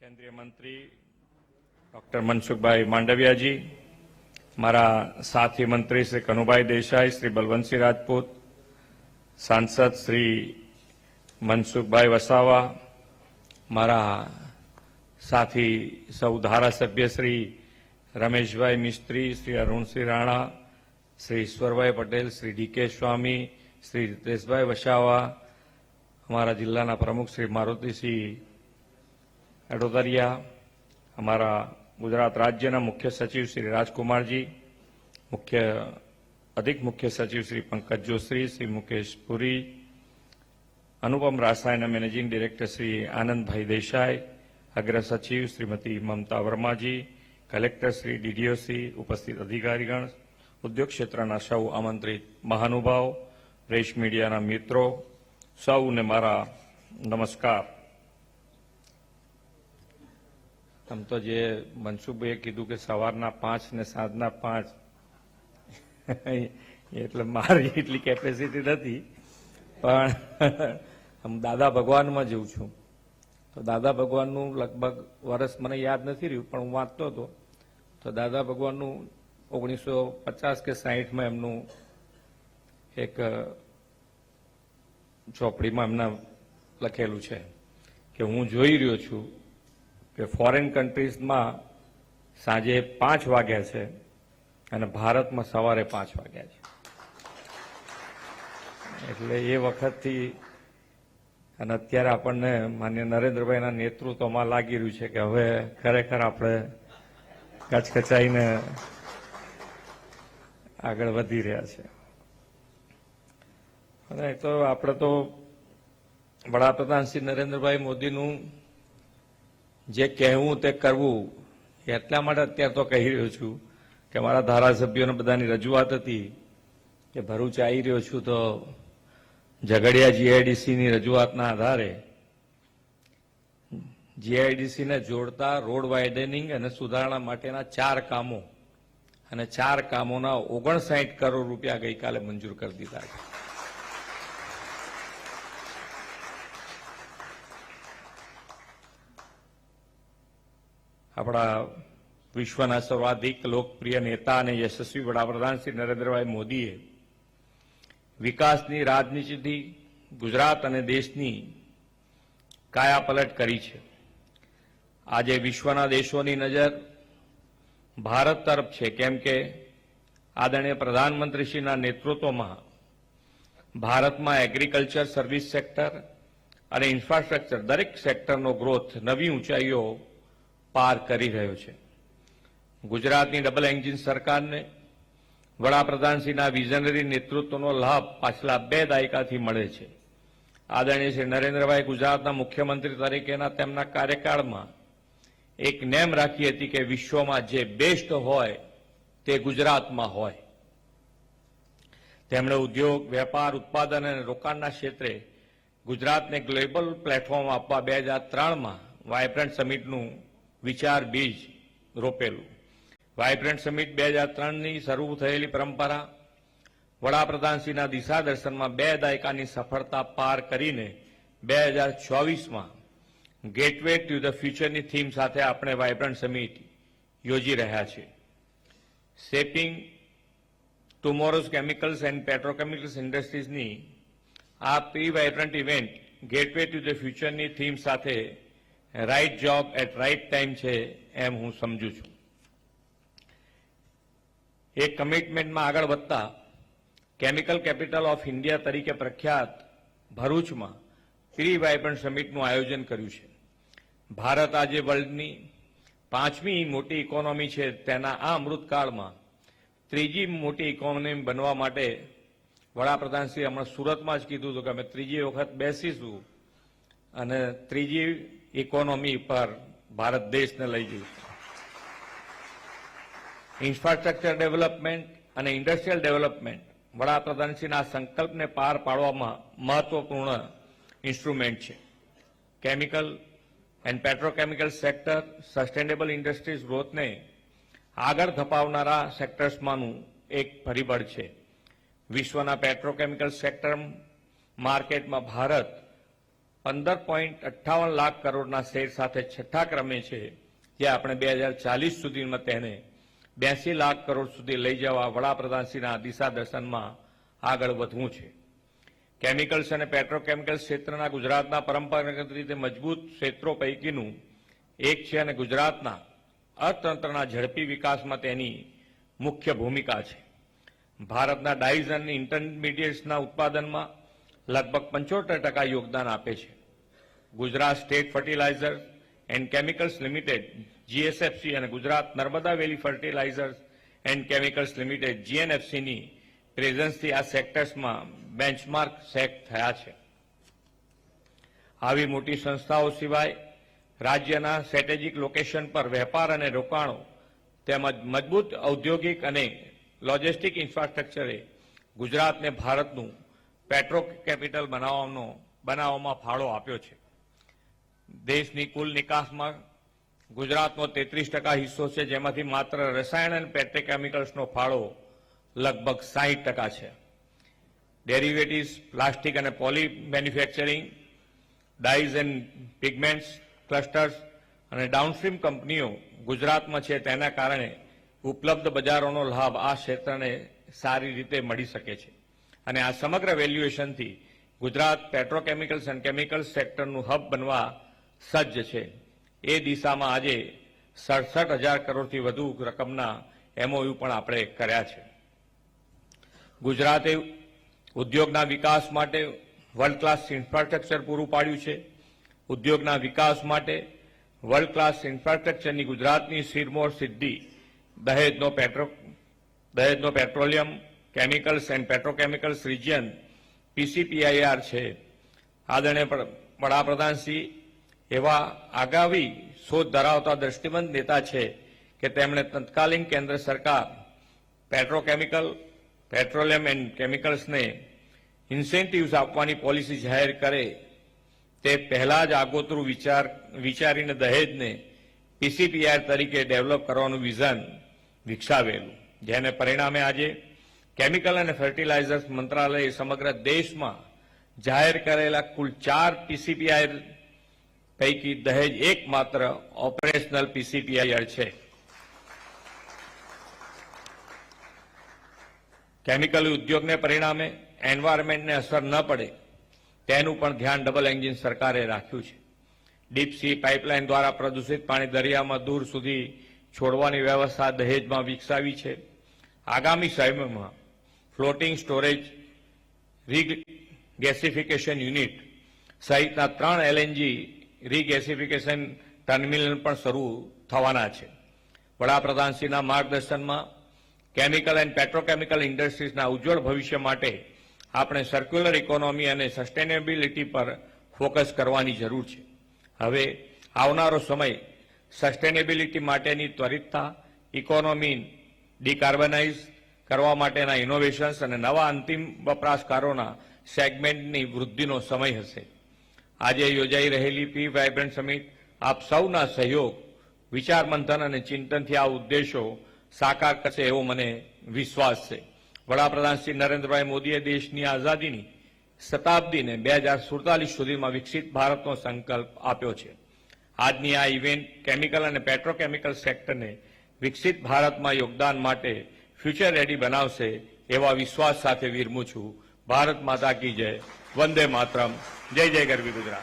केंद्रीय मंत्री डॉक्टर मनसुखभाई मांडविया जी, मारा साथी मंत्री श्री कनुभाई देसाई, श्री बलवंतसिंह राजपूत, सांसद श्री मनसुखभाई वसावा, मारा साथी सौ धारासभ्य श्री रमेशभाई मिस्त्री, श्री अरुणसिंह राणा, श्री ईश्वरभाई पटेल, श्री डी.के. स्वामी, श्री रितेशभाई वसावा, हमारा जिला प्रमुख श्री मारुतिसिंह एडोदरिया, हमारा गुजरात राज्य मुख्य सचिव श्री राजकुमार जी, अधिक मुख्य सचिव श्री पंकज जोशी, श्री मुकेश पुरी, अनुपम रासायन मैनेजिंग डायरेक्टर श्री आनंद भाई देसाई, अग्र सचिव श्रीमती ममता वर्मा जी, कलेक्टर श्री डीडीओसी, उपस्थित अधिकारीगण, उद्योग क्षेत्रना सौ आमंत्रित महानुभाव, प्रेस मीडियाना मित्रों, सौने मारा नमस्कार। हम तो जे मनसुखभाઈએ કીધું કે સવારના 5 ને સાંજના 5 એટલે મારી એટલી કેપેસિટી નથી, પણ હું દાદા ભગવાનમાં જઉં છું તો દાદા ભગવાનનું લગભગ વર્ષ મને યાદ નથી રહ્યું, પણ હું વાંચતો હતો તો દાદા ભગવાનનું 1950 કે 60માં એમનું એક ચોપડીમાં એમના લખેલું છે કે હું જોઈ રહ્યો છું કે ફોરેન કન્ટ્રીઝમાં સાંજે 5 વાગ્યા છે અને ભારતમાં સવારે 5 વાગ્યા છે, એટલે એ વખતથી અને અત્યારે આપણને માન્ય નરેન્દ્રભાઈના નેતૃત્વમાં લાગી રહ્યું છે કે હવે ખરેખર આપણે કચકચાઈને આગળ વધી રહ્યા છે। અને તો આપણે તો વડાપ્રધાન શ્રી નરેન્દ્રભાઈ મોદીનું જે કહેવું તે કરવું એટલા માટે અત્યારે તો કહી રહ્યો છું કે મારા ધારાસભ્યોને બધાની રજૂઆત હતી કે ભરૂચ આવી રહ્યો છું તો ઝઘડિયા જીઆઈડીસીની રજૂઆતના આધારે જીઆઈડીસીને જોડતા રોડ વાઇડનિંગ અને સુધારણા માટેના 4 કામો અને 4 કામોના 59 કરોડ રૂપિયા ગઈકાલે મંજૂર કરી દીધા છે। આપણા વિશ્વના સર્વાધિક લોકપ્રિય નેતા અને યશસ્વી વડાપ્રધાન શ્રી નરેન્દ્રભાઈ મોદીએ વિકાસની રાજનીતિથી ગુજરાત અને દેશની કાયાપલટ કરી છે। આજે વિશ્વના દેશોની નજર ભારત તરફ છે, કેમ કે આદરણીય પ્રધાનમંત્રીશ્રીના નેતૃત્વમાં ભારતમાં એગ્રીકલ્ચર, સર્વિસ સેક્ટર અને ઇન્ફ્રાસ્ટ્રક્ચર દરેક સેક્ટરનો ગ્રોથ નવી ઊંચાઈઓ પાર કરી રહ્યો છે। ગુજરાતની ડબલ એન્જિન સરકારને વડાપ્રધાનશ્રીના વિઝનરી નેતૃત્વનો લાભ પાછલા 2 દાયકાથી મળે છે। આદરણીય શ્રી નરેન્દ્રભાઈ ગુજરાતના મુખ્યમંત્રી તરીકેના તેમના કાર્યકાળમાં એક નેમ રાખી હતી કે વિશ્વમાં જે બેસ્ટ હોય તે ગુજરાતમાં હોય। તેમણે ઉદ્યોગ, વેપાર, ઉત્પાદન અને રોકાણના ક્ષેત્રે ગુજરાતને ગ્લોબલ પ્લેટફોર્મ આપવા 2003માં વાયબ્રન્ટ સમિટનું વિચાર બીજ રોપેલું। વાયબ્રન્ટ સમિટ 2003ની શરૂ થયેલી પરંપરા વડાપ્રધાનશ્રીના દિશાદર્શનમાં 2 દાયકાની સફળતા પાર કરીને 2024માં ગેટવે ટુ ધ ફ્યુચરની થીમ સાથે આપણે વાયબ્રન્ટ સમિટ યોજી રહ્યા છીએ। Shaping tomorrow's chemicals and petrochemicals ઇન્ડસ્ટ્રીઝની આ pre vibrant event gateway to the ફ્યુચરની થીમ સાથે right job at right time છે એમ હું સમજુ છું। એક કમિટમેન્ટમાં આગળ વધતા કેમિકલ કેપિટલ ઓફ ઇન્ડિયા તરીકે પ્રખ્યાત ભરૂચમાં પ્રી વાયબ્રન્ટ સમિટનું આયોજન કર્યું છે। ભારત આજે વર્લ્ડની 5મી મોટી ઇકોનોમી છે, તેના આ અમૃતકાળમાં 3જી મોટી ઇકોનોમી બનવા માટે વડાપ્રધાનશ્રી હમણાં સુરતમાં જ કીધું હતું કે અમે 3જી વખત બેસીશું અને 3જી ઇકોનોમી પર ભારત દેશને લઈ જઈશું। ઇન્ફ્રાસ્ટ્રક્ચર ડેવલપમેન્ટ અને ઇન્ડસ્ટ્રીયલ ડેવલપમેન્ટ વડાપ્રધાનશ્રીના સંકલ્પને પાર પાડવામાં મહત્વપૂર્ણ ઇન્સ્ટ્રુમેન્ટ છે। Chemical and petrochemical sector sustainable industries ગ્રોથને આગળ ધપાવનારા સેક્ટર્સમાંનું એક પરિબળ છે। વિશ્વના પેટ્રોકેમિકલ સેક્ટર માર્કેટમાં ભારત 15.58 લાખ કરોડના શેર સાથે છઠ્ઠા ક્રમે છે, જે આપણે 2040 સુધીમાં તેને 82 લાખ કરોડ સુધી લઈ જવા વડાપ્રધાનશ્રીના દિશાદર્શનમાં આગળ વધવું છે. કેમિકલ્સ અને પેટ્રોકેમિકલ્સ ક્ષેત્રના ગુજરાતના પરંપરાગત રીતે મજબૂત ક્ષેત્રો પૈકીનું એક છે અને ગુજરાતના અર્થતંત્રના ઝડપી વિકાસમાં તેની મુખ્ય ભૂમિકા છે. ભારતના ડાઇઝ અને ઇન્ટરમીડિયેટ્સના ઉત્પાદનમાં લગભગ 75% યોગદાન આપે છે. Gujarat state fertilisers and chemicals limited GSFC અને Gujarat Narmada valley fertilisers and chemicals limited GNFCની પ્રેઝન્સથી આ સેક્ટર્સમાં બેન્ચમાર્ક સેટ થયા છે. આવી મોટી સંસ્થાઓ સિવાય રાજ્યના સ્ટ્રેટેજિક લોકેશન પર વેપાર અને રોકાણો તેમજ મજબૂત ઔદ્યોગિક અને લોજિસ્ટિક ઇન્ફ્રાસ્ટ્રક્ચરે ગુજરાતને ભારતનું પેટ્રો કેપિટલ બનાવવામાં ફાળો આપ્યો છે. દેશની કુલ નિકાસમાં ગુજરાતનો 33% હિસ્સો છે, જેમાંથી માત્ર રસાયણ અને પેટ્રોકેમિકલ્સનો ફાળો લગભગ 60% છે. ડેરિવેટિવ્સ, પ્લાસ્ટિક અને poly manufacturing, dyes and pigments clusters અને ડાઉનસ્ટ્રીમ કંપનીઓ ગુજરાતમાં છે. તેના કારણે ઉપલબ્ધ બજારોનો લાભ આ ક્ષેત્રને સારી રીતે મળી શકે છે અને આ સમગ્ર વેલ્યુએશનથી ગુજરાત પેટ્રોકેમિકલ્સ અને કેમિકલ્સ સેક્ટરનું હબ બનવા સજ્જ છે. એ દિશામાં આજે 67,000 કરોડથી વધુ રકમના MOU પણ આપણે કર્યા છે. ગુજરાતે ઉદ્યોગના વિકાસ માટે વર્લ્ડ ક્લાસ ઇન્ફ્રાસ્ટ્રક્ચર પૂરું પાડ્યું છે. ઉદ્યોગના વિકાસ માટે વર્લ્ડ ક્લાસ ઇન્ફ્રાસ્ટ્રક્ચરની ગુજરાતની સિરમોર સિદ્ધિ દહેજનો petroleum chemicals and petrochemicals region PCPIR છે. આદરણીય વડાપ્રધાનશ્રી એવા આગામી સોચ ધરાવતા દ્રષ્ટિમંત નેતા છે કે તેમણે તત્કાલીન કેન્દ્ર સરકાર પેટ્રોલિયમ એન્ડ કેમિકલ્સને ઇન્સેન્ટિવ્સ આપવાની પોલિસી જાહેર કરે તે પહેલા જ આગોતરું વિચારીને દહેજને PCPIR તરીકે ડેવલપ કરવાનું વિઝન વિકસાવેલું, જેને પરિણામે આજે કેમિકલ અને ફર્ટિલાઇઝર્સ મંત્રાલયે સમગ્ર દેશમાં જાહેર કરેલા કુલ 4 PCPIR પૈકી દહેજ એકમાત્ર ઓપરેશનલ PCPIR છે. કેમિકલ ઉદ્યોગને પરિણામે એન્વાયરમેન્ટને અસર ન પડે તેનું પણ ધ્યાન ડબલ એન્જિન સરકારે રાખ્યું છે. ડીપ સી પાઇપલાઇન દ્વારા પ્રદૂષિત પાણી દરિયામાં દૂર સુધી છોડવાની વ્યવસ્થા દહેજમાં વિકસાવી છે. આગામી સમયમાં ફ્લોટિંગ સ્ટોરેજ રીગેસિફિકેશન યુનિટ સહિતના 3 LNG રીગેસિફિકેશન ટર્મિનલ પણ શરૂ થવાના છે. વડાપ્રધાનશ્રીના માર્ગદર્શનમાં કેમિકલ એન્ડ પેટ્રોકેમિકલ ઇન્ડસ્ટ્રીઝના ઉજ્જવળ ભવિષ્ય માટે આપણે સર્ક્યુલર ઇકોનોમી અને સસ્ટેનેબિલિટી પર ફોકસ કરવાની જરૂર છે. હવે આવનારો સમય સસ્ટેનેબિલિટી માટેની ત્વરિતતા, ઇકોનોમી ડિકાર્બનાઇઝ કરવા માટેના ઇનોવેશન્સ અને નવા અંતિમ વપરાશકારોના સેગમેન્ટની વૃદ્ધિનો સમય હશે. આજે યોજાઈ રહેલી પી વાઇબ્રન્ટ સમિટ આપ સૌના સહયોગ, વિચાર મંથન અને ચિંતનથી આ ઉદ્દેશો સાકાર કરશે એવો મને વિશ્વાસ છે. વડાપ્રધાન શ્રી નરેન્દ્રભાઈ મોદીએ દેશની આઝાદીની શતાબ્દીને 2047 સુધીમાં વિકસિત ભારતનો સંકલ્પ આપ્યો છે. આજની આ ઇવેન્ટ કેમિકલ અને પેટ્રોકેમિકલ સેક્ટરને વિકસિત ભારતમાં યોગદાન માટે ફ્યુચર રેડી બનાવશે એવા વિશ્વાસ સાથે વિરમું છું. ભારત માતા કી જય. વંદે માતરમ. જય જય ગરવી ગુજરાત.